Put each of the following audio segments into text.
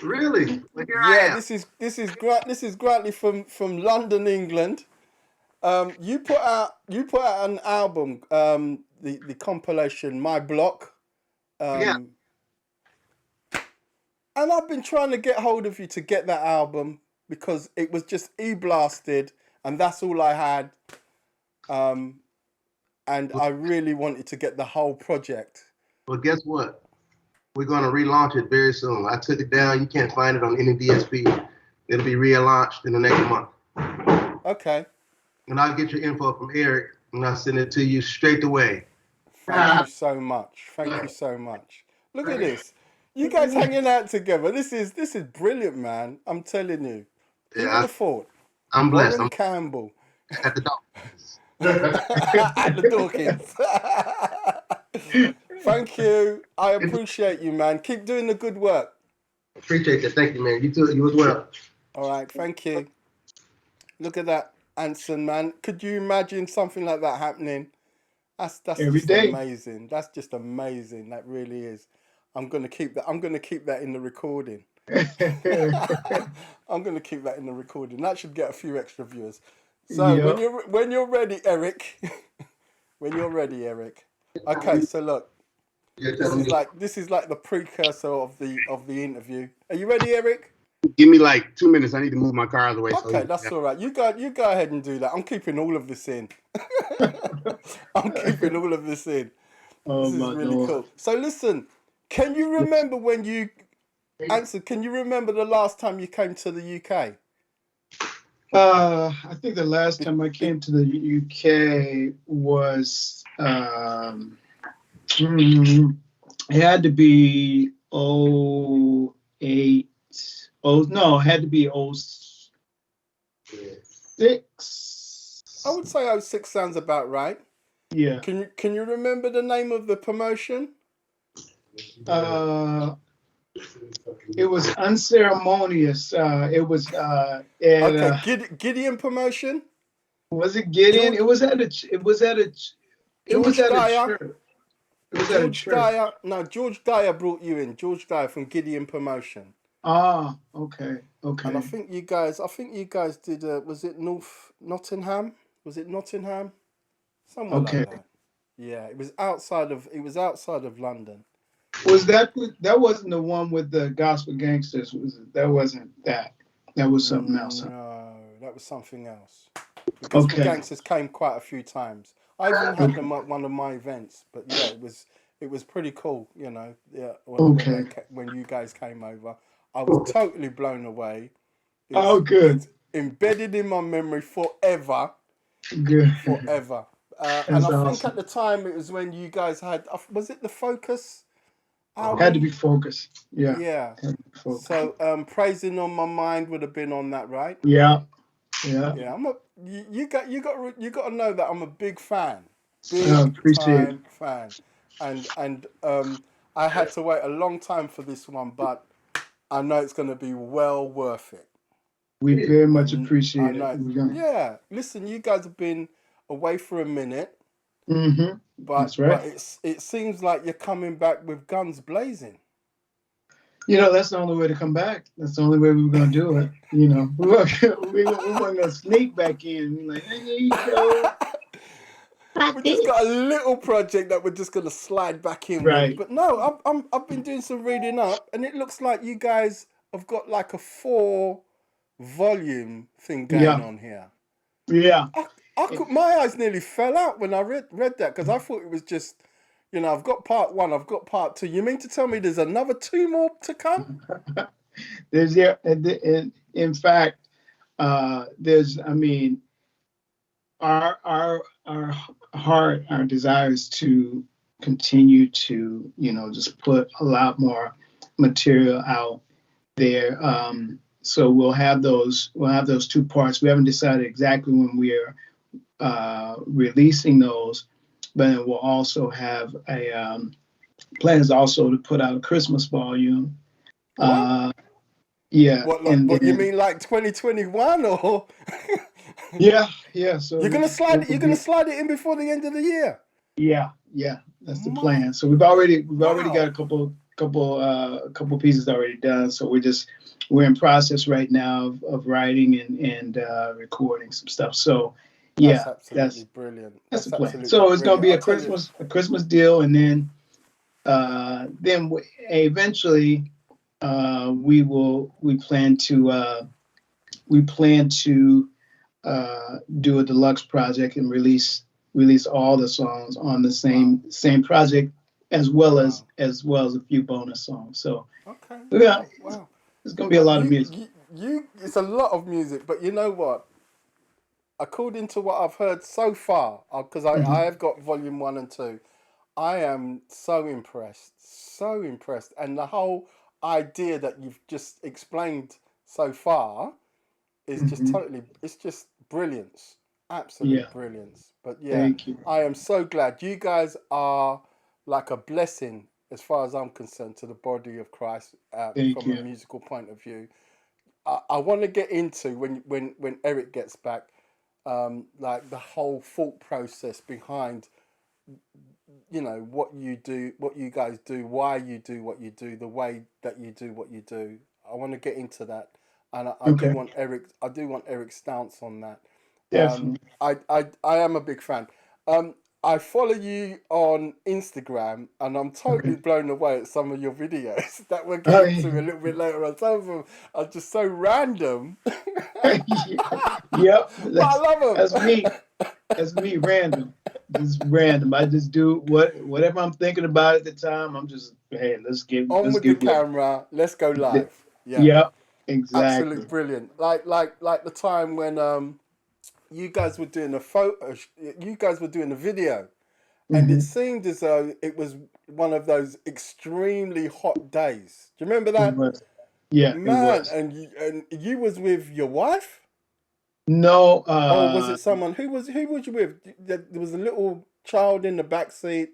Really? Well, here I Yeah, am. this is Grantley from London, England. You put out an album, the compilation My Block, Yeah. um, and I've been trying to get hold of you to get that album because it was just e-blasted, and that's all I had. Um, and Well, I really wanted to get the whole project. well, guess what? We're going to relaunch it very soon. I took it down. You can't find it on any DSP. It'll be relaunched in the next month. Okay, And I'll get your info from Eric, and I'll send it to you straight away. thank you so much. Thank you so much. Look at this. You guys hanging out together. This is brilliant, man. I'm telling you. Who would Yeah, have thought? I'm blessed. Warren I'm Campbell at the Dawkins. at the Dawkins. Thank you. I appreciate you, man. Keep doing the good work. Appreciate that. Thank you, man. You too. You as well. All right, thank you. Look at that, Anson, man. Could you imagine something like that happening? That's Every just day. amazing. That's just amazing. That really is. I'm gonna keep that. I'm gonna keep that in the recording. I'm gonna keep that in the recording. That should get a few extra viewers. So Yep. when you're ready, Eric. When you're ready, Eric. Okay, so look, You're telling me. this is like the precursor of the interview. Are you ready, Eric? Give me like 2 minutes. I need to move my cars away. Okay, that's all right. You go ahead and do that. I'm keeping all of this in. I'm keeping all of this in. Oh This is my really Lord. cool. So listen, can you remember when you answer? Can you remember the last time you came to the UK? I think the last time I came to the UK was it had to be 08. Oh no, it had to be 06. I would say 06 sounds about right. Yeah. Can you remember the name of the promotion? It was unceremonious. It was at Okay, Gideon promotion. was it Gideon? George- It was at a George Dyer. church. It was at a George church. Dyer. No, George Dyer brought you in. George Dyer from Gideon Promotion. Ah, okay. And I think you guys did. Was it Nottingham? Was it Nottingham? Somewhere Okay. like that. Yeah, it was outside of London. Was that wasn't the one with the gospel gangsters? That wasn't that. That was something else. No, that was something else. The Gospel Gangsters came quite a few times. I even had them at one of my events, but yeah, it was pretty cool. You know, yeah. When you guys came over, I was totally blown away. Good. It's embedded in my memory forever. Good. Forever. And I think at the time it was when you guys had. Was it the Focus? Album? Had to be Focus. Yeah. Yeah. Focus. So Praising on My Mind would have been on that, right? Yeah. Yeah. You got to know that I'm a big fan. Appreciate it. Fan. And I had to wait a long time for this one, but I know it's going to be well worth it. We very much appreciate it. Yeah. Listen, you guys have been away for a minute. Mm-hmm. That's right. But it seems like you're coming back with guns blazing. You know, that's the only way to come back. That's the only way we were going to do it. You know, we weren't going to sneak back in. Like, hey, here you go. We just got a little project that we're just going to slide back in with. But no, I've been doing some reading up, and it looks like you guys have got like a 4-volume thing going on here. Yeah. My eyes nearly fell out when I read that because I thought it was just, you know, I've got part 1, I've got part 2. You mean to tell me there's another 2 more to come? In fact, there's, I mean, our heart, our desire is to continue to, you know, just put a lot more material out there. So we'll have those 2 parts. We haven't decided exactly when we're releasing those, but we'll also have a plans also to put out a Christmas volume. Yeah. What you mean, like 2021 or? Yeah. So you're gonna slide it in before the end of the year. Yeah. That's the plan. So we've already got a couple couple pieces already done. So we're in process right now of writing and recording some stuff. So That's yeah, absolutely brilliant. that's the That's plan. absolutely So it's gonna brilliant. be I'll tell you. a Christmas deal, and then eventually we plan to do a deluxe project and release all the songs on the same project, as well as a few bonus songs. So Okay. yeah, Wow. it's gonna be a lot of music. It's a lot of music, but you know what? According to what I've heard so far, because I have got volume 1 and 2, I am so impressed, and the whole idea that you've just explained so far is just totally, it's just brilliance, absolute brilliance. But yeah, Thank you. I am so glad you guys are like a blessing as far as I'm concerned to the body of Christ from a musical point of view. I want to get into when Eric gets back, like the whole thought process behind, you know, what you do, what you guys do, why you do what you do, the way that you do what you do. I want to get into that, and I do want Eric's stance on that. Definitely. I am a big fan. I follow you on Instagram, and I'm totally blown away at some of your videos that we'll get into a little bit later on. Some of them are just so random. Yep, But I love them. That's me, random. Just random. I just do whatever I'm thinking about at the time. I'm just, hey, let's get the camera. Let's go live. Yeah. Yep, exactly. Absolutely brilliant. Like the time when you guys were doing you guys were doing a video, and it seemed as though it was one of those extremely hot days. Do you remember that? It was. Yeah, Man, it was. and you was with your wife? No. Or was it someone? Who was you with? There was a little child in the back seat.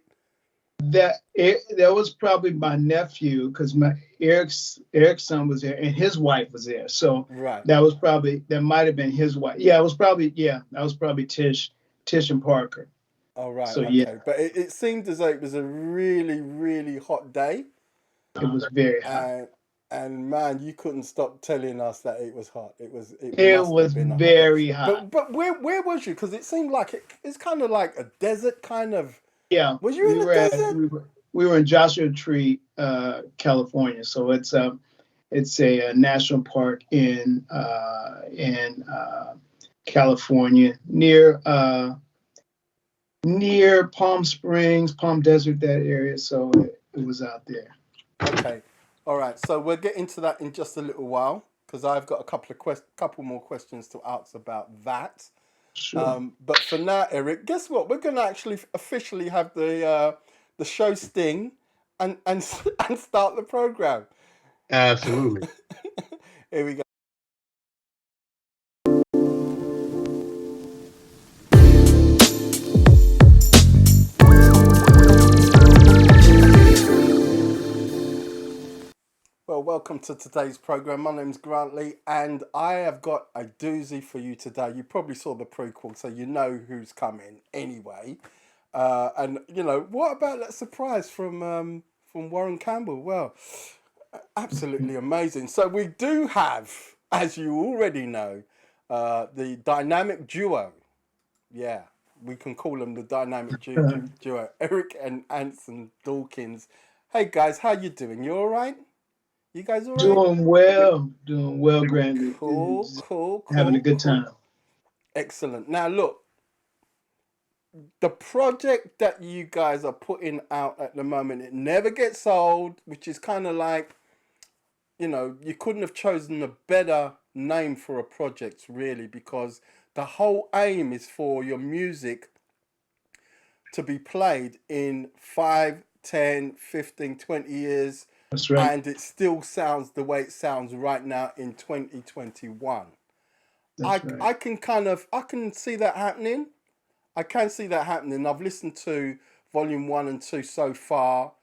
That was probably my nephew, because Eric's son was there and his wife was there. So that might have been his wife. Yeah, that was probably Tish and Parker. Oh right, so, okay. Yeah. But it seemed as though it was a really, really hot day. It was very hot. And man, you couldn't stop telling us that it was hot. It was very hot. But where was you? Because it seemed like it's kind of like a desert kind of. Yeah. Was you in the desert? We were in Joshua Tree, California. So it's a national park in California, near Palm Springs, Palm Desert, that area. So it was out there. Okay. All right, so we'll get into that in just a little while, because I've got a couple more questions to ask about that. Sure. But for now, Eric, guess what? We're going to actually officially have the show sting and start the program. Absolutely. Here we go. Well, welcome to today's program. My name's Grantley, and I have got a doozy for you today. You probably saw the prequel, so you know who's coming anyway. And you know, what about that surprise from Warren Campbell? Well, absolutely amazing. So we do have, as you already know, the dynamic duo. Yeah, we can call them the dynamic duo. Eric and Anson Dawkins. Hey guys, how you doing? You all right? You guys all right? Doing well, Grandy. Cool. Having a good time. Excellent. Now look, the project that you guys are putting out at the moment, it never gets old, which is kind of like, you know, you couldn't have chosen a better name for a project, really, because the whole aim is for your music to be played in 5, 10, 15, 20 years. That's right. And it still sounds the way it sounds right now in 2021. I can see that happening. I can see that happening. I've listened to volume 1 and 2 so far.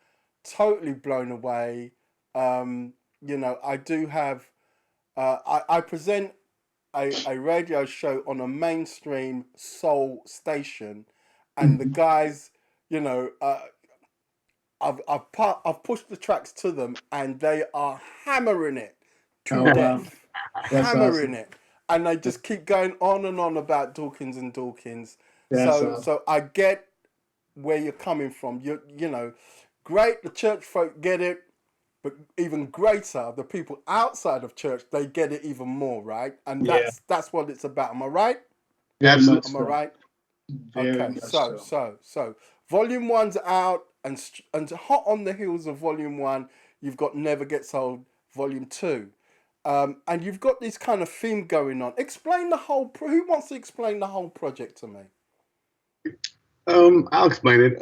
Totally blown away. You know, I do have... I present a radio show on a mainstream soul station. And the guys, you know... I've pushed the tracks to them, and they are hammering it to Oh, wow. death, That's hammering awesome. it, and they just keep going on and on about Dawkins and Dawkins. That's So awesome. so I get where you're coming from. You know, great. The church folk get it, but even greater, the people outside of church, they get it even more, right? And Yeah. that's what it's about. Am I right? Yeah, Very much Am I so. right? Very Okay. much So volume one's out, and hot on the heels of volume one, you've got Never Gets Old, volume two. And you've got this kind of theme going on. Explain the whole. Who wants to explain the whole project to me? I'll explain it.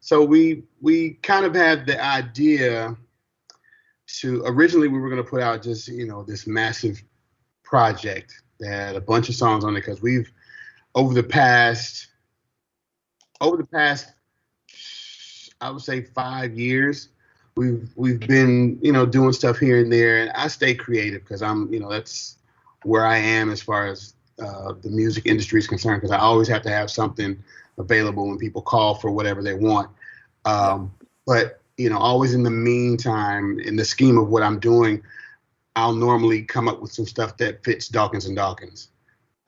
So we kind of had the idea to originally we were going to put out just this massive project that had a bunch of songs on it because we've over the past I would say 5 years we've been doing stuff here and there, and I stay creative because I'm that's where I am as far as the music industry is concerned, because I always have to have something available when people call for whatever they want. But always in the meantime, in the scheme of what I'm doing, I'll normally come up with some stuff that fits Dawkins and Dawkins.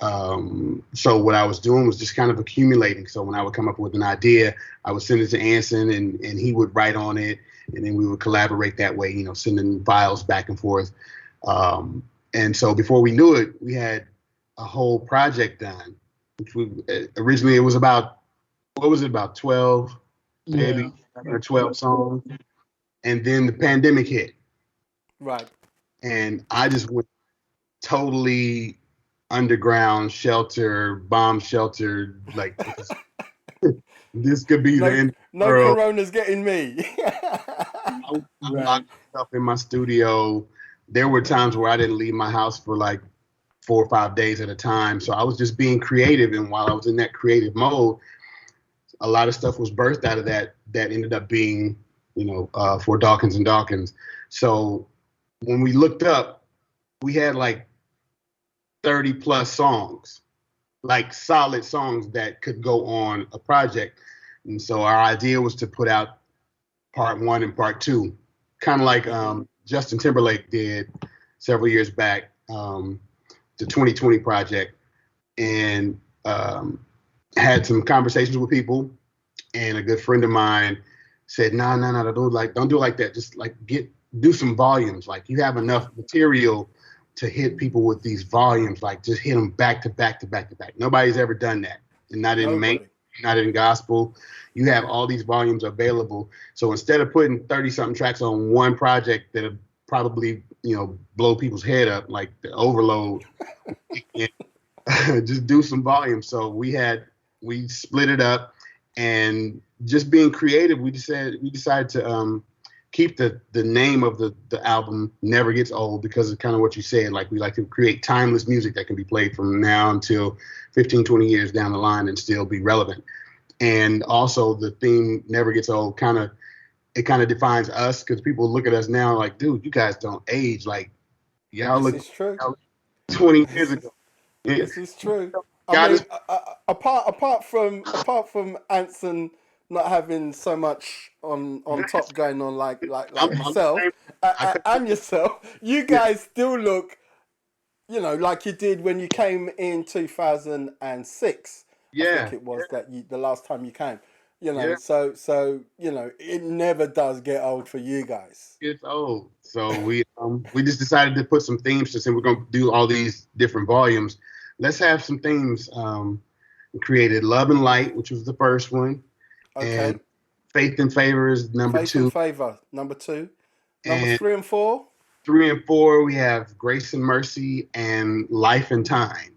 So what I was doing was just kind of accumulating. So when I would come up with an idea, I would send it to Anson, and he would write on it, and then we would collaborate that way, sending files back and forth. And so before we knew it, we had a whole project done, which originally it was about, what was it, about 12, maybe, or 12 songs. And then the pandemic hit. Right. And I just went totally underground shelter, bomb shelter, like this could be the end of the No world. corona's getting me. I locked myself in my studio. There were times where I didn't leave my house for like 4 or 5 days at a time. So I was just being creative. And while I was in that creative mode, a lot of stuff was birthed out of that ended up being, for Dawkins and Dawkins. So when we looked up, we had like 30 plus songs, like solid songs that could go on a project. And so our idea was to put out part one and part two, kind of like Justin Timberlake did several years back, the 2020 project, and had some conversations with people. And a good friend of mine said, no, don't do it like that. Just like do some volumes. Like you have enough material to hit people with these volumes, like just hit them back to back to back to back. Nobody's ever done that. And not in gospel. You have all these volumes available. So instead of putting 30 something tracks on one project that'll probably, blow people's head up, like the overload, just do some volumes. So we split it up, and just being creative, we decided to keep the name of the album Never Gets Old, because of kind of what you said. Like, we like to create timeless music that can be played from now until 15, 20 years down the line and still be relevant. And also the theme Never Gets Old kind of defines us, because people look at us now like, dude, you guys don't age. Like, y'all look 20 years ago. This is true. I mean, apart from Anson not having so much on top going on like myself and yourself, you guys still look, like you did when you came in 2006. I think it was the last time you came. So it never does get old for you guys. It's old. So we just decided to put some themes to say we're going to do all these different volumes. Let's have some themes. We created Love and Light, which was the first one. Okay. And Faith and Favor is number two. Faith and Favor, number two. Number 3 and 4? 3 and 4, we have Grace and Mercy and Life and Time.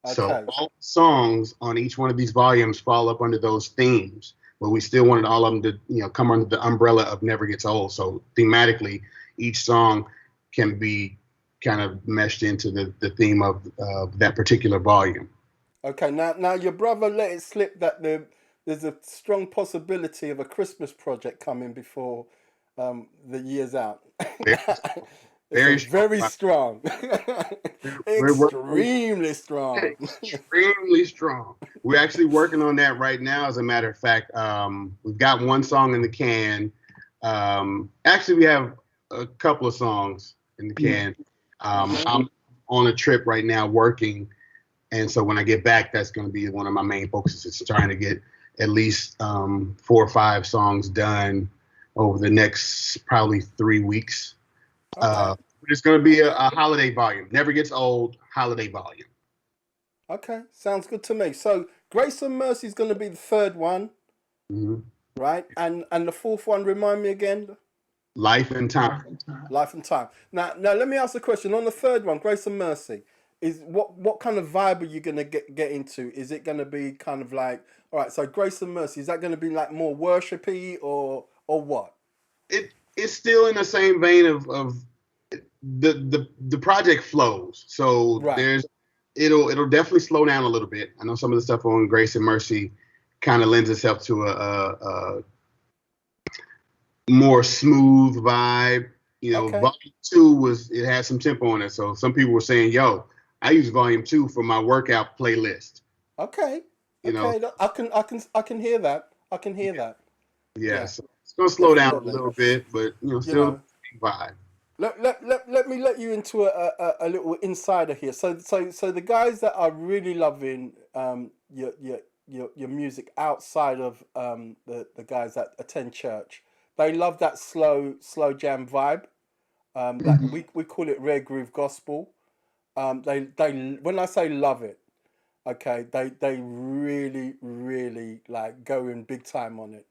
Okay. So all songs on each one of these volumes fall up under those themes, but we still wanted all of them to, come under the umbrella of Never Gets Old. So thematically, each song can be kind of meshed into the theme of that particular volume. Okay, now your brother let it slip that there's a strong possibility of a Christmas project coming before the year's out. Very strong. Extremely strong. Extremely strong. We're actually working on that right now. As a matter of fact, we've got one song in the can. Actually, we have a couple of songs in the can. I'm on a trip right now working, and so when I get back, that's going to be one of my main focuses. Is trying to get at least 4 or 5 songs done over the next probably 3 weeks. Okay. It's going to be a holiday volume. Never gets old. Holiday volume. Okay, sounds good to me. So Grace and Mercy is going to be the 3rd one, right? And the 4th one, remind me again. Life and Time. Life and Time. Now let me ask a question. On the 3rd one, Grace and Mercy, is what kind of vibe are you going to get into? Is it going to be kind of like, all right, so Grace and Mercy, is that going to be like more worshipy or what? It's still in the same vein of the project flows. So it'll definitely slow down a little bit. I know some of the stuff on Grace and Mercy kind of lends itself to a more smooth vibe. You know, Volume 2 it had some tempo on it. So some people were saying, yo, I use Volume 2 for my workout playlist. Okay. You know, I can hear that. I can hear that. Yeah. So it's gonna slow down a little bit, but still vibe. Let me let you into a little insider here. So the guys that are really loving your music outside of the guys that attend church, they love that slow jam vibe. That we call it rare groove gospel. They when I say love it, okay, they really like going big time on it.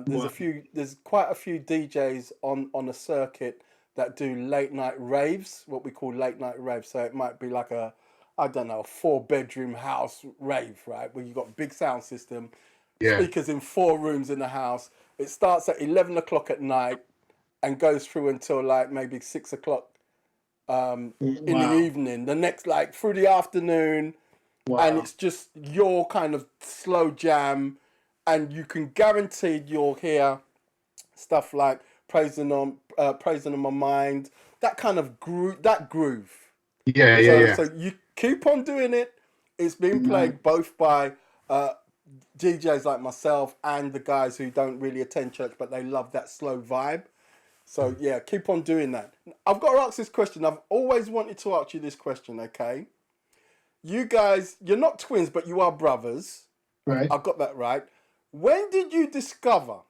There's quite a few DJs on a circuit that do late night raves, what we call late night raves. So it might be like a 4-bedroom house rave, right? Where you got big sound system, speakers in 4 rooms in the house. It starts at 11 o'clock at night and goes through until like maybe 6 o'clock in the evening. The next, like through the afternoon, and it's just your kind of slow jam, and you can guarantee you'll hear stuff like praising on my mind, that kind of groove. So you keep on doing it. It's been played both by DJs like myself and the guys who don't really attend church, but they love that slow vibe. So yeah, keep on doing that. I've got to ask this question. I've always wanted to ask you this question, okay? You guys, you're not twins, but you are brothers. Right. I've got that right. When did you discover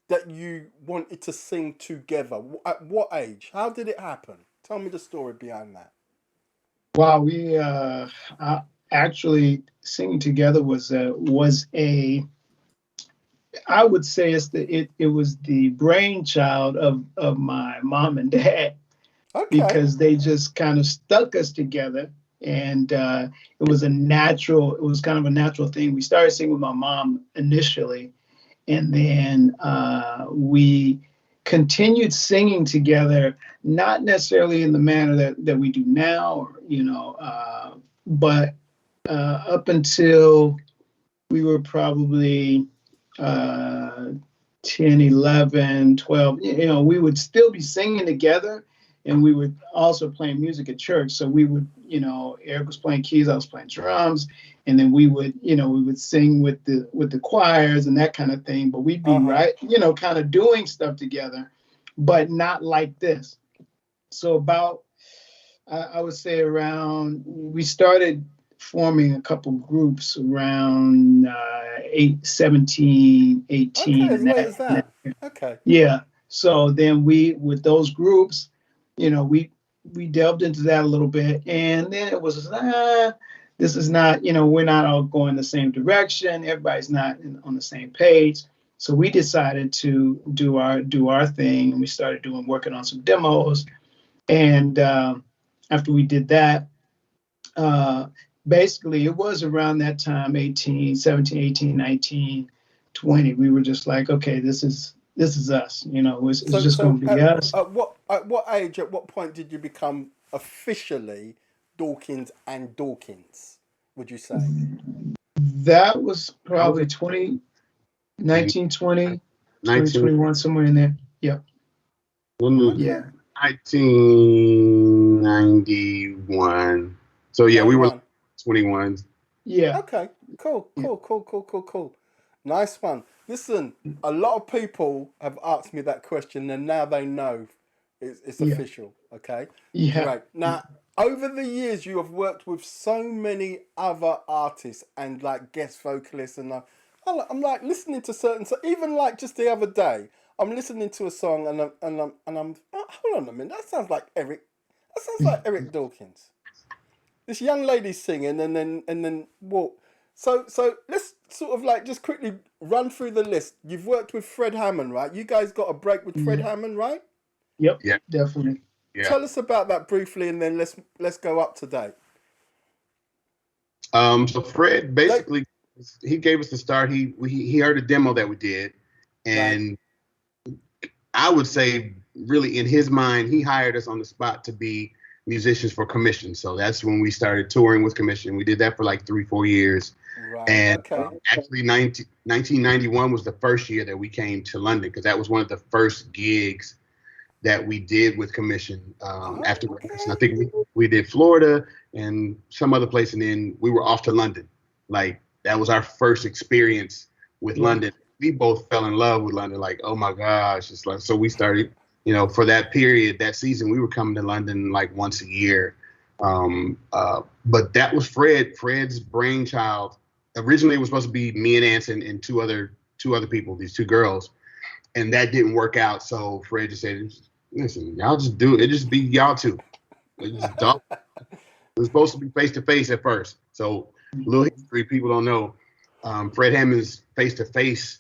that you wanted to sing together? At what age? How did it happen? Tell me the story behind that. Wow, we actually singing together was a I would say it was the brainchild of my mom and dad, because they just kind of stuck us together, and it was kind of a natural thing. We started singing with my mom initially, and then we continued singing together, not necessarily in the manner that we do now, but up until we were probably 10, 11, 12, we would still be singing together, and we would also play music at church. So we would, Eric was playing keys, I was playing drums, and then we would sing with the choirs and that kind of thing. But we'd be kind of doing stuff together, but not like this. So about, I would say we started forming a couple groups around 17, 18. Okay, as late as that. Okay. Yeah. So then with those groups, we delved into that a little bit, and then it was this is not, we're not all going the same direction. Everybody's not on the same page. So we decided to do our thing, and we started working on some demos. And after we did that, basically it was around that time, 17, 18, 19, 20. We were just like, okay, this is us. It's just going to be us. At what age, at what point did you become officially Dawkins and Dawkins, would you say? That was probably 19, 20, 21, somewhere in there. Yep. Yeah. 1991. So yeah, we were 21s. Yeah. Okay. Cool. Nice one. Listen, a lot of people have asked me that question, and now they know it's official. Okay. Yeah. Great. Now, over the years, you have worked with so many other artists and like guest vocalists, and I'm like listening to certain. So even like just the other day, I'm listening to a song, and I'm oh, hold on a minute. That sounds like Eric. That sounds like Eric Dawkins. This young lady singing, and then walk. So let's sort of like just quickly run through the list. You've worked with Fred Hammond, right? You guys got a break with Fred Hammond, right? Yep. Yeah. Definitely. Yeah. Tell us about that briefly, and then let's go up to date. So Fred basically he gave us the start. He heard a demo that we did, and I would say really in his mind he hired us on the spot to be musicians for commission. So that's when we started touring with commission. We did that for like 3-4 years. Right. And actually 1991 was the first year that we came to London, because that was one of the first gigs that we did with commission after graduation. I think we did Florida and some other place, and then we were off to London. Like that was our first experience with London. We both fell in love with London. Like, oh my gosh, it's like, so we started, for that period, that season, we were coming to London like once a year. But that was Fred's brainchild. Originally, it was supposed to be me and Anson and two other people, these two girls, and that didn't work out. So Fred just said, "Listen, y'all just do it. It just be y'all two. It was supposed to be face to face at first." So little history, people don't know. Fred Hammond's face to face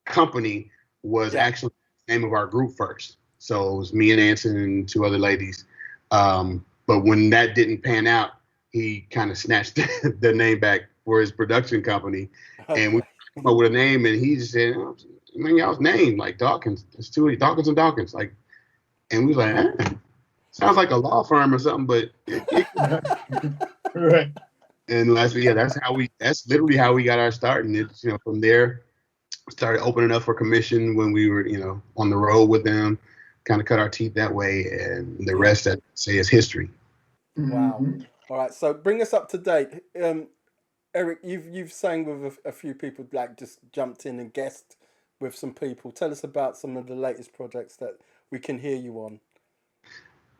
company was actually the name of our group first. So it was me and Anson and two other ladies. But when that didn't pan out, he kind of snatched the name back for his production company. And we came up with a name, and he just said, y'all's name, like Dawkins. It's two Dawkins and Dawkins. Like, and we was like, sounds like a law firm or something, but right. And that's literally how we got our start. And it's, from there, started opening up for commission when we were, on the road with them, kind of cut our teeth that way. And the rest, I'd say, is history. Wow. All right. So bring us up to date. Eric, you've sang with a few people, like just jumped in and guessed with some people. Tell us about some of the latest projects that we can hear you on.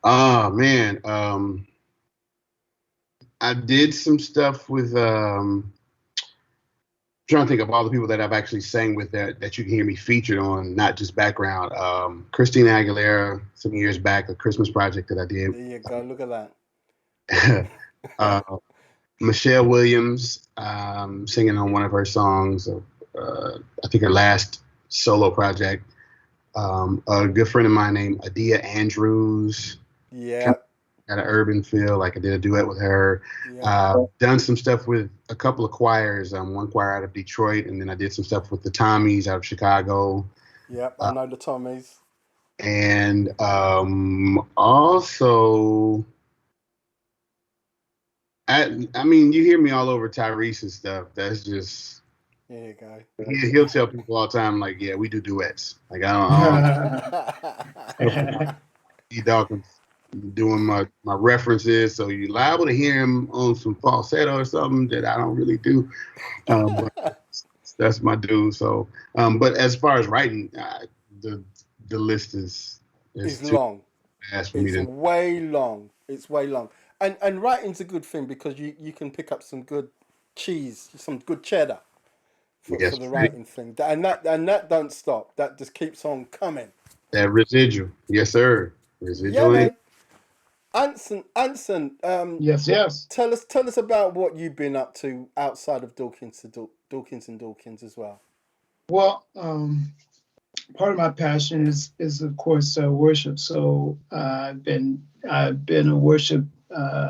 Oh, man. I did some stuff with, trying to think of all the people that I've actually sang with that you can hear me featured on, not just background. Christina Aguilera, some years back, a Christmas project that I did. There you go. Look at that. Michelle Williams, singing on one of her songs. I think her last solo project. A good friend of mine named Adia Andrews. Yeah. Got an urban feel, like I did a duet with her. Yeah. Done some stuff with a couple of choirs, one choir out of Detroit, and then I did some stuff with the Tommies out of Chicago. Yep, I know the Tommies. And also, I mean, you hear me all over Tyrese and stuff. That's just... There you go. He'll tell people all the time, like, yeah, we do duets. Like, I don't Dawkins doing my references, so you're liable to hear him on some falsetto or something that I don't really do. But that's my dude. So, but as far as writing, the list is long. It's way long. It's way long. And writing's a good thing because you can pick up some good cheese, some good cheddar for the writing thing. And that don't stop. That just keeps on coming. That residual. Yes, sir. Residual. Yeah, man. Anson, yes. Tell us about what you've been up to outside of Dawkins and Dawkins as well. Well, part of my passion is of course worship. So I've been a worship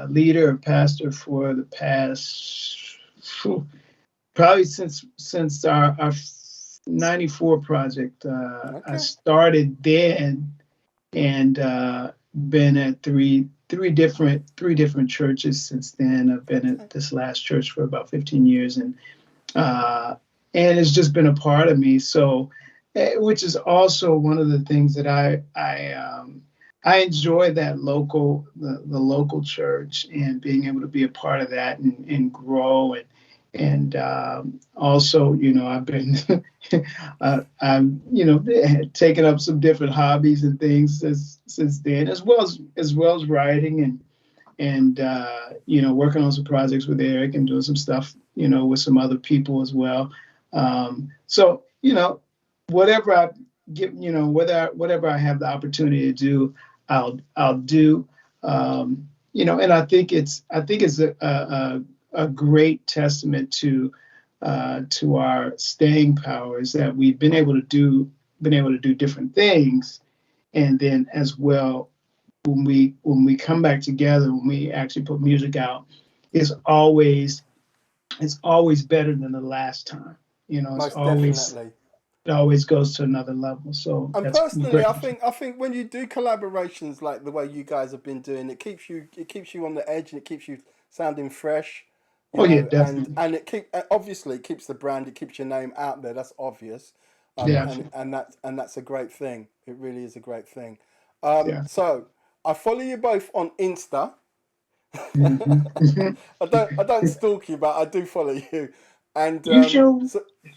leader and pastor for the past probably since our 94 project. I started then and been at three different churches since then. I've been at this last church for about 15 years, and it's just been a part of me. So, which is also one of the things that I enjoy that the local church and being able to be a part of that and grow and also, I've been I'm taking up some different hobbies and things since then, as well as writing and working on some projects with Eric and doing some stuff with some other people as well. So whatever I get, whatever I have the opportunity to do, I'll do. And I think it's a great testament to our staying power is that we've been able to do different things, and then as well when we come back together, when we actually put music out, it's always better than the last time. Most definitely. It always goes to another level. So And that's personally, great. I think when you do collaborations like the way you guys have been doing, it keeps you on the edge and it keeps you sounding fresh. Yeah, definitely. And obviously it keeps the brand, it keeps your name out there. That's obvious. Yeah. And that's a great thing. It really is a great thing. Yeah. So I follow you both on Insta. Mhm. I don't stalk you, but I do follow you. And You sure?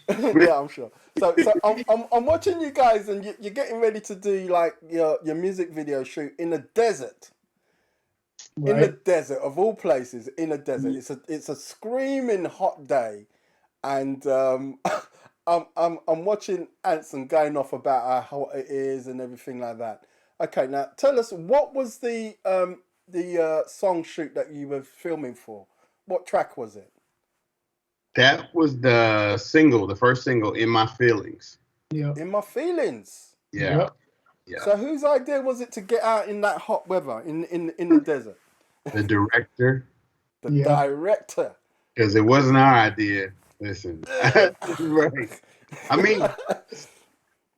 yeah, I'm sure. So I'm watching you guys, and you're getting ready to do like your music video shoot in the desert. In the Right. desert of all places, in a desert. It's a screaming hot day, and I'm watching Anson going off about how hot it is and everything like that. Okay, now tell us, what was the song shoot that you were filming for? What track was it? That was the first single, "In My Feelings." Yeah. In My Feelings. Yeah. Yep. Yeah. So whose idea was it to get out in that hot weather in the desert? The director, The Yeah. director. because it wasn't our idea. Listen, right. I mean,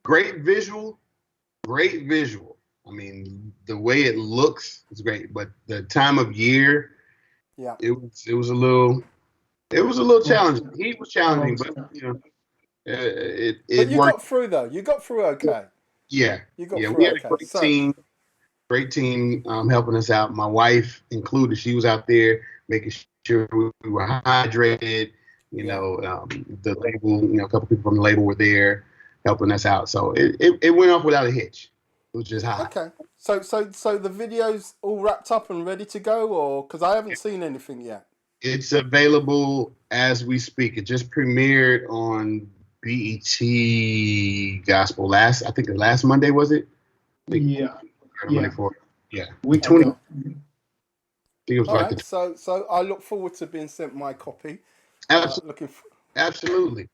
great visual. I mean, the way it looks is great, but the time of year, Yeah. it was a little challenging. He was challenging, but it But you worked. got through though. You got through okay. Yeah, You got yeah. through We had okay. a So great team helping us out. My wife included. She was out there making sure we were hydrated. The label, a couple people from the label were there helping us out. So it went off without a hitch. It was just hot. okay. So the video's all wrapped up and ready to go, or because I haven't seen anything yet. It's available as we speak. It just premiered on BET Gospel last Monday, was it? Yeah. Monday for We 20. go. I think it was All like right. So I look forward to being sent my copy. absolutely. Absolutely.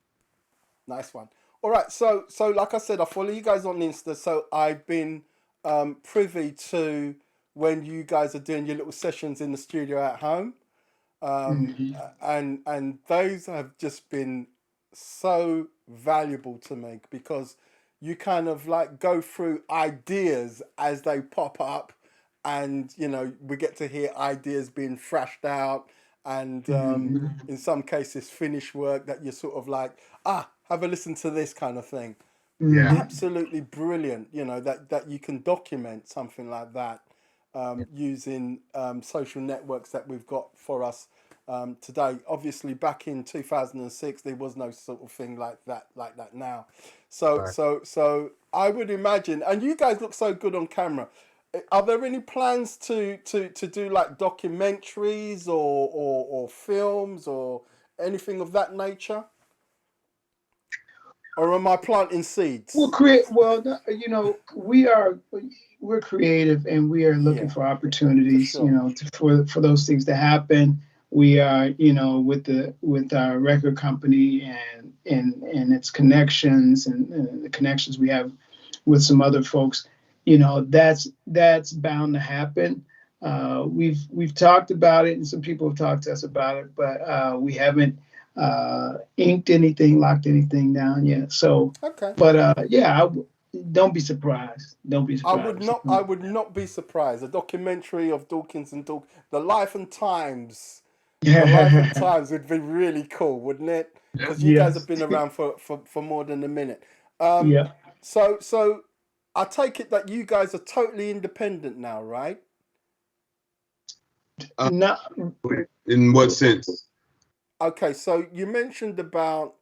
Nice one. All right. So like I said, I follow you guys on Insta. So I've been privy to when you guys are doing your little sessions in the studio at home. And those have just been so valuable to me because you kind of like go through ideas as they pop up, and we get to hear ideas being thrashed out, and in some cases finished work that you're sort of like, have a listen to this kind of thing. Yeah. Absolutely brilliant, that you can document something like that using social networks that we've got for us today. Obviously, back in 2006, there was no sort of thing like that now. So, Right. so I would imagine, and you guys look so good on camera. Are there any plans to do like documentaries or films or anything of that nature? Or am I planting seeds? We're creative and we are looking for opportunities, for sure. for those things to happen. We are, with our record company and its connections and the connections we have with some other folks, that's bound to happen. We've talked about it and some people have talked to us about it, but we haven't inked anything, locked anything down yet. So, okay. But don't be surprised. Don't be surprised. I would not be surprised. A documentary of Dawkins and Dawkins, the life and times. The life and times would be really cool, wouldn't it? Because you guys have been around for more than a minute. Yeah. So I take it that you guys are totally independent now, right? No, In what sense? Okay, so you mentioned about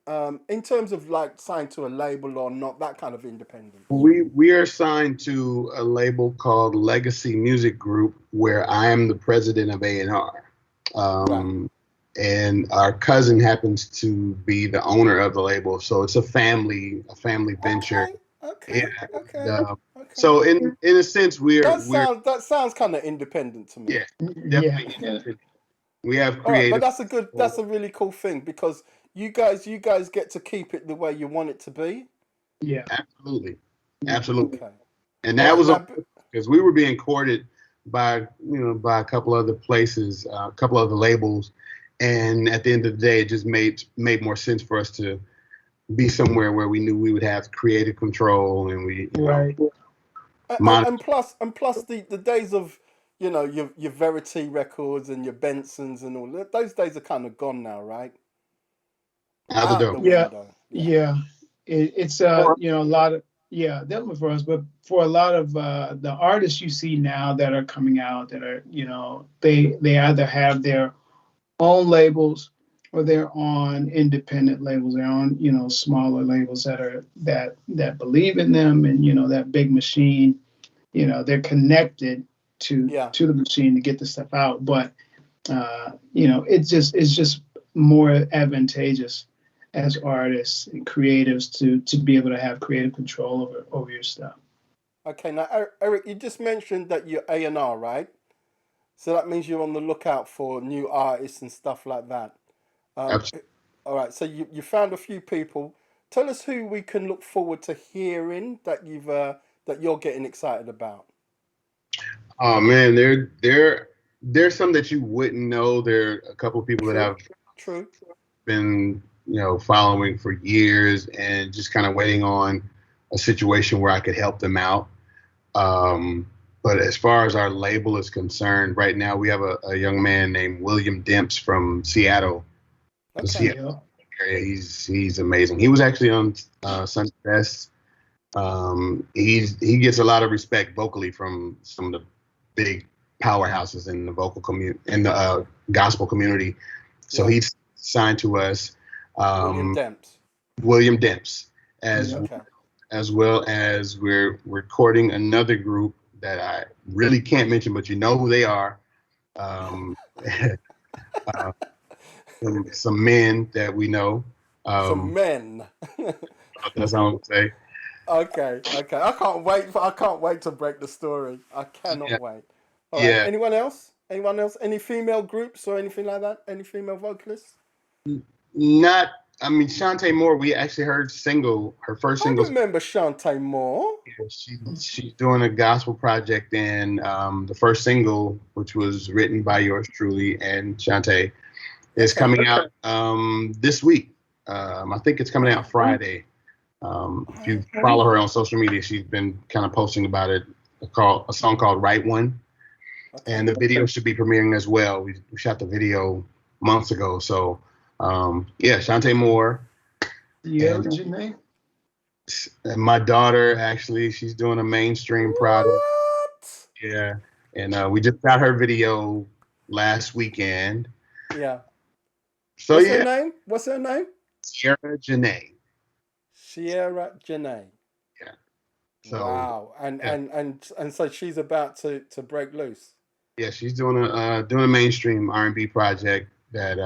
in terms of like signed to a label or not, that kind of independence. We are signed to a label called Legacy Music Group, where I am the president of A&R. Right. And our cousin happens to be the owner of the label, so it's a family venture. Okay. Yeah. Okay. And, Okay. so in a sense, we're That sounds kind of independent to me. yeah, yeah, definitely independent. We have All right, but creative. that's a really cool thing because you guys get to keep it the way you want it to be. yeah, Absolutely, yeah. absolutely. Okay. And All that right, was now, because we were being courted by by a couple other places, a couple other labels, and at the end of the day, it just made more sense for us to be somewhere where we knew we would have creative control and we Right. and plus the days of your Verity records and your Bensons and all that, those days are kind of gone now, right? out the Out the door. Yeah, window. yeah. It's a lot of definitely for us, but for a lot of the artists you see now that are coming out that are they either have their own labels or they're on independent labels. They're on smaller labels that believe in them and that big machine. They're connected Yeah. to the machine to get the stuff out, but it's just more advantageous as artists and creatives to be able to have creative control over your stuff. Okay, now Eric, you just mentioned that you're A&R, right? So that means you're on the lookout for new artists and stuff like that. Um, Absolutely. all right, so you found a few people. Tell us who we can look forward to hearing that you're getting excited about. Oh man, there's some that you wouldn't know. There are a couple of people that have True. been following for years and just kind of waiting on a situation where I could help them out. But as far as our label is concerned, right now we have a young man named William Demps from Seattle. The Okay. Seattle area. He's amazing. He was actually on Sunday Best. He gets a lot of respect vocally from some of the big powerhouses in the gospel community. So Yeah. he's signed to us. William Demps. William Demps, Okay. as well as we're recording another group that I really can't mention, but you know who they are. Uh, some men that we know. Some men. That's all I'm gonna say. Okay. I can't wait to break the story. I cannot wait. All right. Yeah. Anyone else? Any female groups or anything like that? Any female vocalists? Not. I mean, Shantae Moore. We actually heard her first single. I remember Shantae Moore. She's doing a gospel project, and the first single, which was written by yours truly and Shantae, is coming out this week. I think it's coming out Friday. If you follow her on social media, she's been kind of posting about it. A song called "Right One," and the video should be premiering as well. We shot the video months ago, so Shantae Moore. Yeah, Janae. And my daughter, actually, she's doing a mainstream product. What? Yeah, and we just got her video last weekend. Yeah. So What's her name? What's her name? Sierra Janae. Sierra Janae. Yeah. So, wow. And so she's about to break loose. Yeah, she's doing a mainstream R&B project that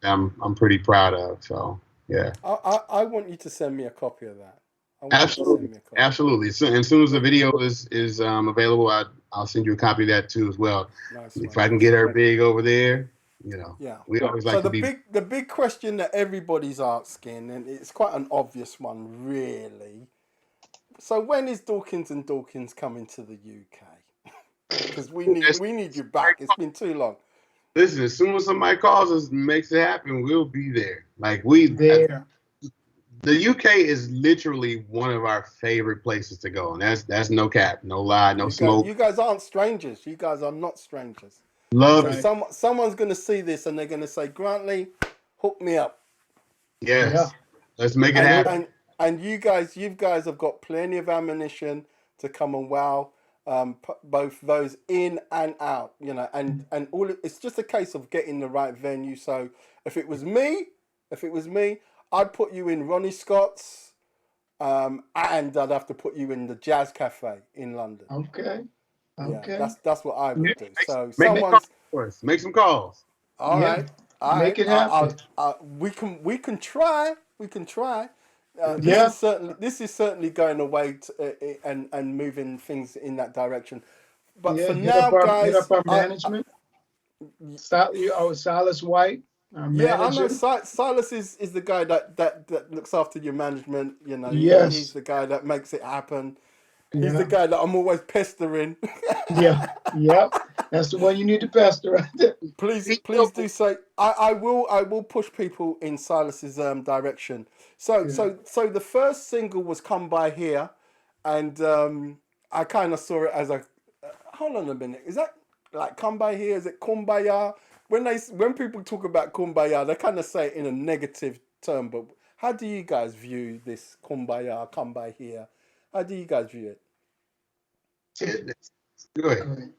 I'm pretty proud of. So yeah. I want you to send me a copy of that. Absolutely. So, as soon as the video is available, I'll send you a copy of that too as well. Nice if I can get her big over there, Yeah. We always like to be. The big question that everybody's asking, and it's quite an obvious one, really. So when is Dawkins and Dawkins coming to the UK? Because we need you back. It's been too long. Listen, as soon as somebody calls us and makes it happen, we'll be there. There. The UK is literally one of our favorite places to go, and that's no cap, no lie, no smoke. You guys aren't strangers. You guys are not strangers. Love it. Someone's going to see this and they're going to say, Grantley, hook me up. Yes. Yeah. Let's make it happen. And you guys have got plenty of ammunition, to come and wow both those in and out, you know, and all. It's just a case of getting the right venue. So if it was me, I'd put you in Ronnie Scott's, and I'd have to put you in the Jazz Cafe in London. Okay. Yeah, that's what I would do. So make some calls. All right. Make it happen. We can try. This is certainly going away and moving things in that direction. But for now, guys, hit up our management. Silas White, our manager. Yeah, I know. Silas is the guy that looks after your management. You know, yes. He's the guy that makes it happen. He's the guy that I'm always pestering. Yeah, that's the one you need to pester right there. Please do say. I will push people in Silas's direction. So the first single was "Come By Here," and I kind of saw it as a. Hold on a minute. Is that like "Come By Here"? Is it "Kumbaya"? When people talk about "Kumbaya," they kind of say it in a negative term. But how do you guys view this "Kumbaya"? "Come By Here"? How do you guys view it? Go ahead.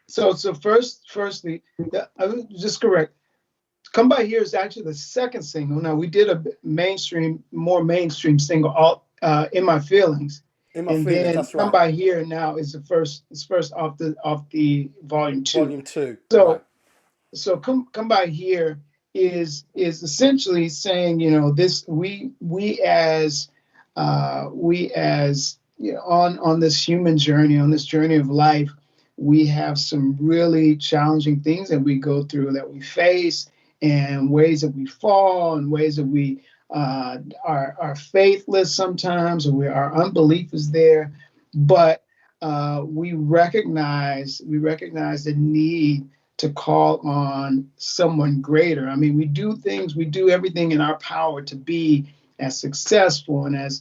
So firstly, I was just correct. "Come By Here" is actually the second single. Now we did a more mainstream single, "In My Feelings." Then that's right. "Come By Here" now is the first. It's first off the volume 2. Volume 2. So right. So come by here is essentially saying, you know, this we as you know, on this human journey, on this journey of life, we have some really challenging things that we go through, that we face, and ways that we fall, and ways that we are faithless sometimes, or our unbelief is there, but we recognize the need to call on someone greater. I mean, we do everything in our power to be as successful and as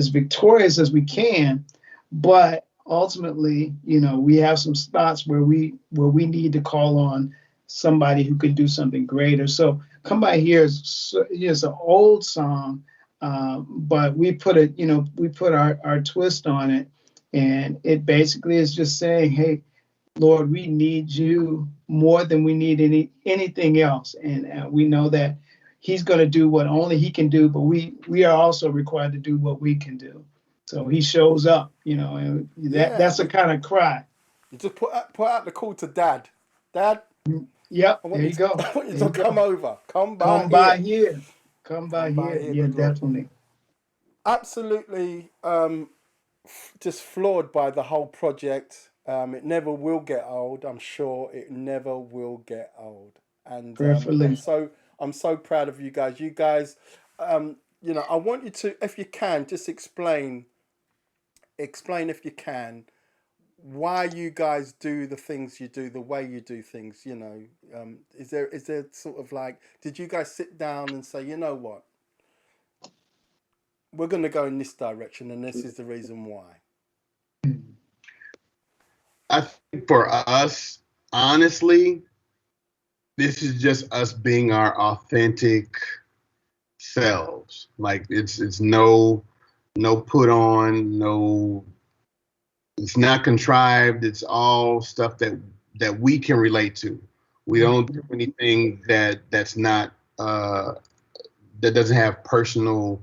victorious as we can, but ultimately, you know, we have some spots where we need to call on somebody who could do something greater. So "Come By Here" is an old song, but we put our twist on it, and it basically is just saying, hey, Lord, we need you more than we need anything else. And we know that he's going to do what only he can do, but we are also required to do what we can do. So he shows up, you know, and that's a kind of cry. You just put out the call to Dad. Dad? Yep, there you go. I want you to come over. Come by here. Come by here. Yeah, definitely. Absolutely just floored by the whole project. It never will get old. I'm sure it never will get old. And I'm so proud of you guys. You guys, you know, I want you to, if you can, just explain if you can, why you guys do the things you do, the way you do things. You know, is there sort of like, did you guys sit down and say, you know what, we're going to go in this direction, and this is the reason why? I think for us, honestly, this is just us being our authentic selves. Like it's no put on, no, it's not contrived. It's all stuff that we can relate to. We don't do anything that's not that doesn't have personal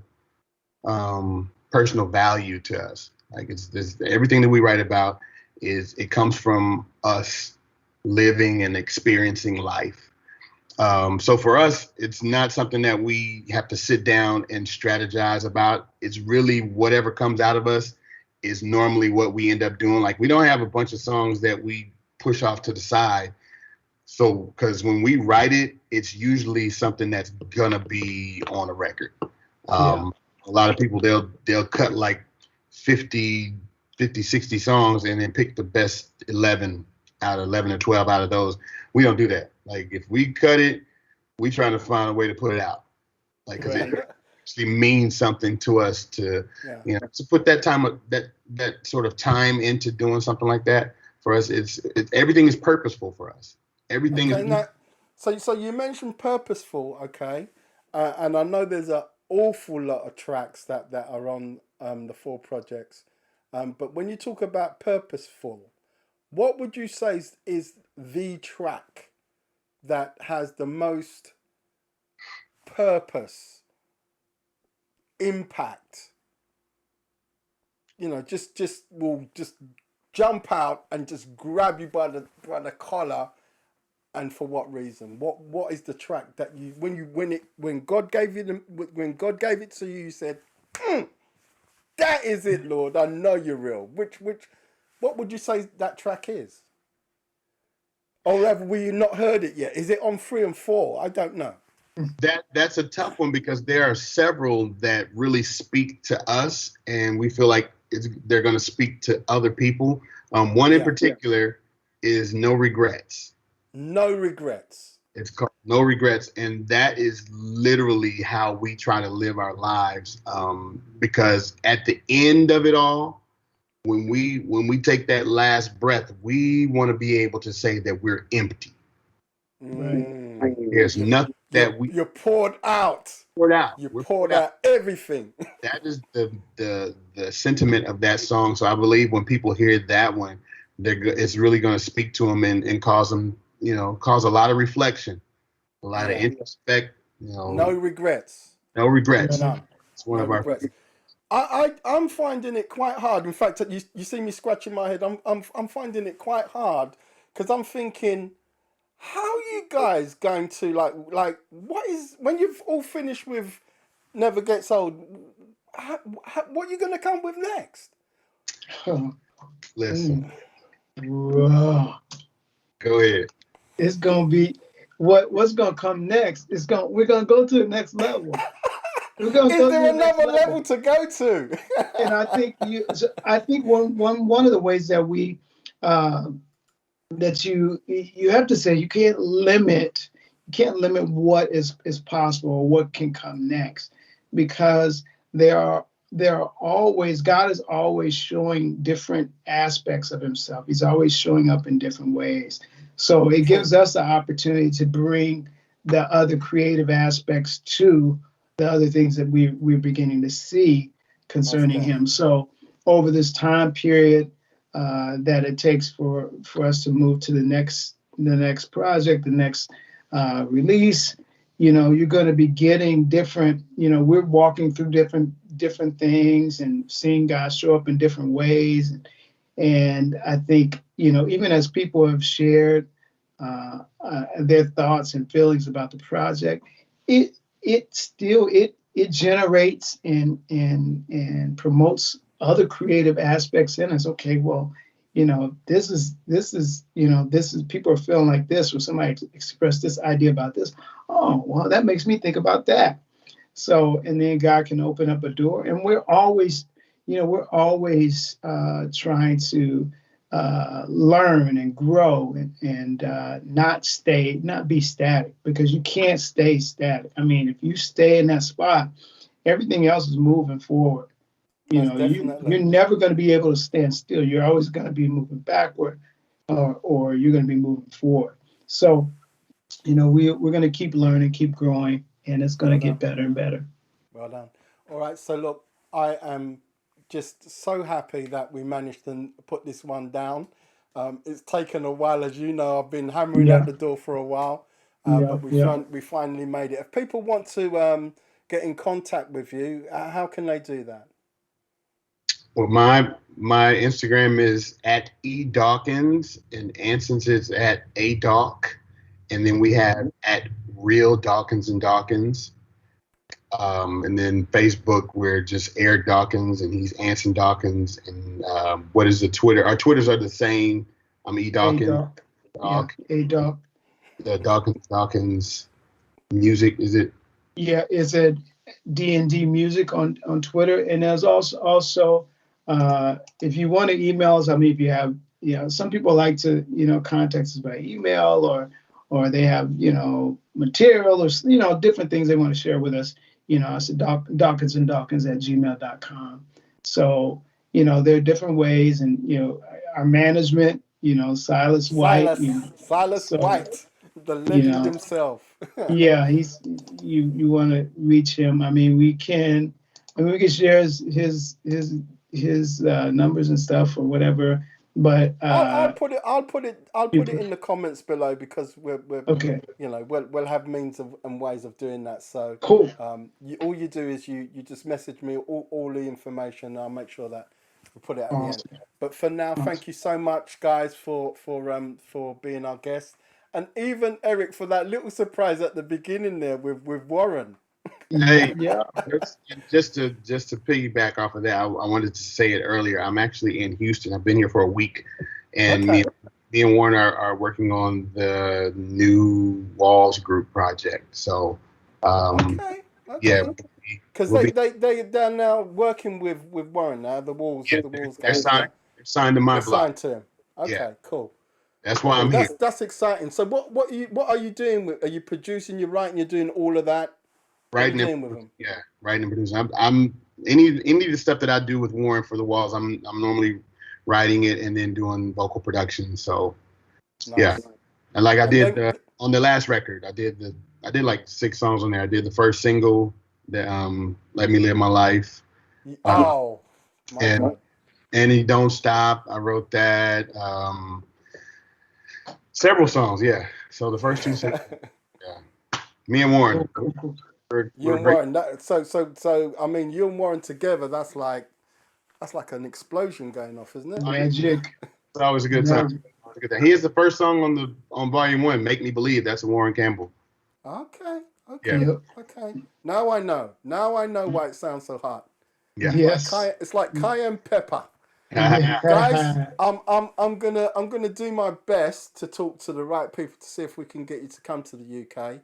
value to us. Like it's this, everything that we write about it comes from us living and experiencing life. So for us, it's not something that we have to sit down and strategize about. It's really whatever comes out of us is normally what we end up doing. Like we don't have a bunch of songs that we push off to the side. So, because when we write it, it's usually something that's gonna be on a record. A lot of people, they'll cut like 50, 60 songs and then pick the best 11 or 12 out of those. We don't do that. Like if we cut it, we try to find a way to put it out. Like, cause it actually means something to us to, you know, to put that time, that sort of time into doing something like that. For us, it's everything is purposeful for us. Everything is. So you mentioned purposeful, okay, and I know there's an awful lot of tracks that are on the 4 projects. But when you talk about purposeful, what would you say is the track that has the most purpose, impact? You know, just will just jump out and just grab you by the collar. And for what reason? What is the track that you when God gave it to you, you said, that is it, Lord. I know you're real. What would you say that track is? Or have we not heard it yet? Is it on 3 and 4? I don't know. That's a tough one because there are several that really speak to us, and we feel like they're going to speak to other people. One in particular is No Regrets. No Regrets. It's called No Regrets, and that is literally how we try to live our lives. Because at the end of it all, when we take that last breath, we want to be able to say that we're empty. Like, there's nothing you're poured out. You poured out everything. That is the sentiment of that song. So I believe when people hear that one, it's really going to speak to them and cause them, cause a lot of reflection, a lot of introspect. No regrets. No regrets. No. It's one of regrets. I'm finding it quite hard. In fact, you see me scratching my head. I'm finding it quite hard because I'm thinking, how are you guys going to like what is when you've all finished with Never Gets Old? What are you going to come with next? Listen. Go ahead. It's gonna be what's gonna come next. We're gonna go to the next level. Is there another level to go to? And I think one of the ways that we that you have to say you can't limit what is possible or what can come next, because God is always showing different aspects of himself. He's always showing up in different ways. So it gives us the opportunity to bring the other creative aspects to the other things that we're beginning to see concerning him. So over this time period that it takes for us to move to the next project, the next release, you're going to be getting different, we're walking through different things and seeing God show up in different ways. And I think, even as people have shared their thoughts and feelings about the project, it generates and promotes other creative aspects in us. Okay, well, this is people are feeling like this, or somebody expressed this idea about this. Oh, well, that makes me think about that. So, and then God can open up a door, and we're always trying to learn and grow and not be static, because you can't stay static. I mean, if you stay in that spot, everything else is moving forward. You're never going to be able to stand still. You're always going to be moving backward, or you're going to be moving forward. So, we're going to keep learning, keep growing, and it's going to get better and better. Well done. All right. So look, I am just so happy that we managed to put this one down. It's taken a while, as you know. I've been hammering at the door for a while, but we finally made it. If people want to get in contact with you, how can they do that? Well, my Instagram is at @eDawkins, and Anson's is at @adawk, and then we have at Real Dawkins and Dawkins. And then Facebook, we're just Eric Dawkins, and he's Anson Dawkins. And what is the Twitter? Our Twitters are the same. I'm @eDawkins. @Dawk. The Dawkins music, is it? Yeah, it's a D&D music on Twitter. And there's also if you want to email us, I mean, if you have, some people like to, contact us by email, or they have, material, or, different things they want to share with us. It's Dawkins and Dawkins @gmail.com. So, there are different ways, and, our management, Silas White. Silas White, the legend himself. Yeah, you want to reach him. I mean, we can I mean, we can share his numbers and stuff or whatever. But I'll put it in the comments below, because we're okay, we'll have means of and ways of doing that. So cool. all you do is you just message me all the information. I'll make sure that we put it at the end. Awesome. But for now, thank you so much, guys, for being our guest, and even Eric for that little surprise at the beginning there with Warren. Hey, Yeah. just to piggyback off of that, I wanted to say it earlier. I'm actually in Houston. I've been here for a week, and Okay. me and Warren are working on the new Walls Group project. So, Okay. yeah, Because they're now working with Warren now. The Walls they're guys. Yeah? signed to my They're block. signed to him. Okay. Yeah. Cool. That's why Cool. I'm here. That's exciting. So what are you doing with? Are you producing? You're writing. You're doing all of that. Writing and with them. Yeah, writing and producing. I'm any of the stuff that I do with Warren for the Walls. I'm normally writing it and then doing vocal production. So Nice. yeah, and like I And did then- on the last record, I did like 6 songs on there. I did the first single, that "Let Me Live My Life," Oh, my and God. "Annie Don't Stop." I wrote that. Several songs, yeah. So the first 2 singles, yeah. Me and Warren. Cool. You and Warren. So I mean, you and Warren together. That's like an explosion going off, isn't it? Magic. It's always a good time. He is the first song on Volume 1, "Make Me Believe." That's Warren Campbell. Okay. Yeah. Okay. Now I know. Now I know why it sounds so hot. Yeah. Yes. It's like cayenne pepper. Yeah. Guys, I'm gonna do my best to talk to the right people to see if we can get you to come to the UK.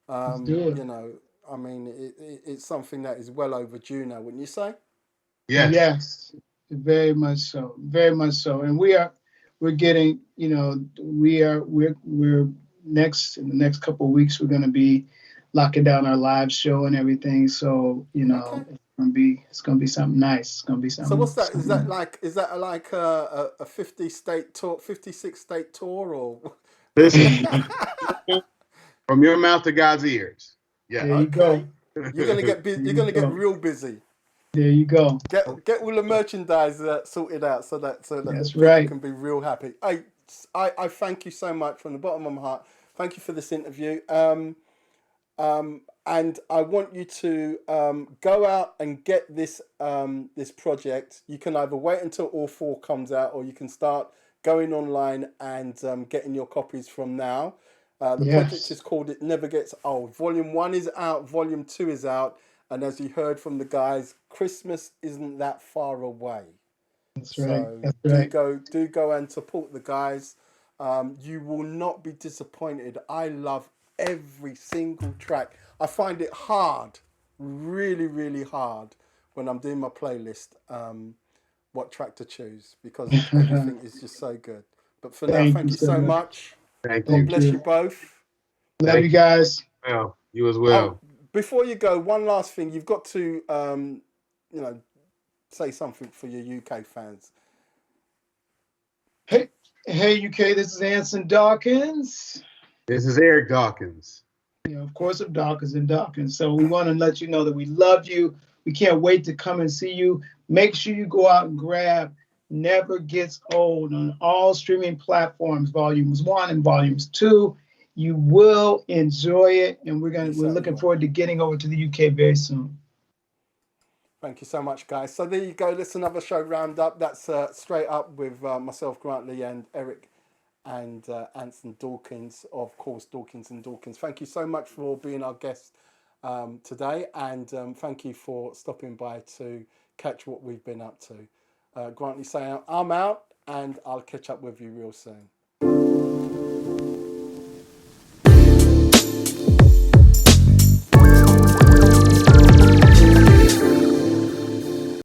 Let's do it. You know, I mean, it's something that is well overdue now, wouldn't you say? Yes. Yes. Very much so. Very much so. And we're getting, we're next in the next couple of weeks we're going to be locking down our live show and everything. So Okay. it's gonna be something nice. It's gonna be something. So what's that? Is that something like a 50-state tour, 56-state tour, or? Listen, from your mouth to God's ears. Yeah. There you go. You're gonna get busy. You're gonna get real busy. There you go. Get all the merchandise sorted out so that That's people right. can be real happy. I thank you so much from the bottom of my heart. Thank you for this interview. And I want you to go out and get this this project. You can either wait until all 4 comes out, or you can start going online and getting your copies from now. The project is called "It Never Gets Old." Volume 1 is out. Volume 2 is out. And as you heard from the guys, Christmas isn't that far away. That's right. So That's right. do go and support the guys. You will not be disappointed. I love every single track. I find it hard, really, really hard, when I'm doing my playlist, what track to choose, because everything is just so good. But for now, thank you so much. Thank God you. bless you both. Love you guys. Well, you as well. Before you go, one last thing. You've got to, say something for your UK fans. Hey, UK, this is Anson Dawkins. This is Eric Dawkins. Of course, of Dawkins and Dawkins. So we want to let you know that we love you. We can't wait to come and see you. Make sure you go out and grab Never Gets Old on all streaming platforms, volumes 1 and volumes 2. You will enjoy it, and we're looking forward to getting over to the UK very soon. Thank you so much, guys. So there you go. That's another show roundup. That's straight up with myself, Grant Lee, and Eric and Anson Dawkins, of course, Dawkins and Dawkins. Thank you so much for being our guest today, and thank you for stopping by to catch what we've been up to. Grant Lee saying I'm out, and I'll catch up with you real soon.